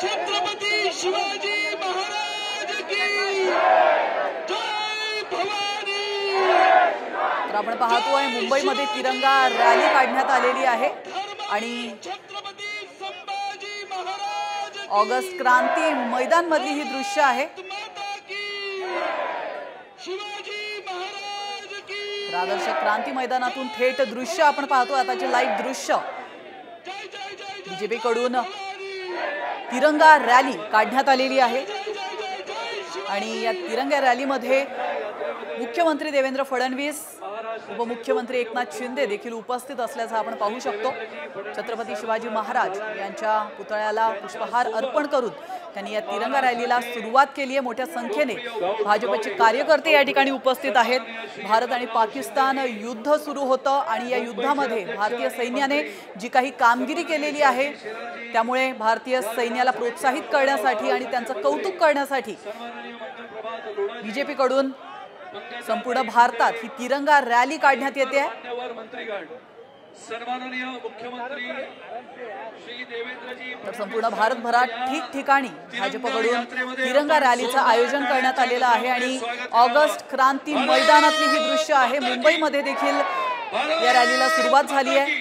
छत्रपती शिवाजी महाराज की जय भवानी। तर आपण पाहतोय मुंबईमध्ये तिरंगा रॅली काढण्यात आलेली आहे आणि छत्रपती संभाजी महाराज ऑगस्ट क्रांती मैदान मधली ही दृश्य आहे। माता की शिवाजी महाराज की आदर्श क्रांती मैदानातून थेट दृश्य आपण पाहतोय आताचे लाईव्ह दृश्य। जय जय जय बीजेपी कडून तिरंगा रॅली काढण्यात आलेली आहे आणि या तिरंगा रॅलीमध्ये मुख्यमंत्री देवेंद्र फडणवीस, उपमुख्यमंत्री एकनाथ शिंदे देखील उपस्थित असल्याचं आपण पाहू शकतो। छत्रपती शिवाजी महाराज यांच्या पुतळ्याला पुष्पहार अर्पण करून त्यांनी या तिरंगा रॅलीला सुरुवात केली आहे। मोठ्या संख्येने भाजपचे कार्यकर्ते या ठिकाणी उपस्थित आहेत। भारत आणि पाकिस्तान युद्ध सुरू होतं आणि या युद्धामध्ये भारतीय सैन्याने जी काही कामगिरी केलेली आहे त्यामुळे भारतीय सैन्याला प्रोत्साहित करण्यासाठी आणि त्यांचं कौतुक करण्यासाठी बीजेपी कडून संपूर्ण भारतात ही तिरंगा रॅली काढण्यात येते आहे। सन्माननीय मुख्यमंत्री श्री देवेंद्रजी तर संपूर्ण भारतभरात ठिकठिकाणी भाजपकडून तिरंगा रॅलीचं आयोजन करण्यात आलेलं आहे आणि ऑगस्ट क्रांती मैदानातली ही दृश्य आहे। मुंबईमध्ये देखील या रॅलीला सुरुवात झाली आहे।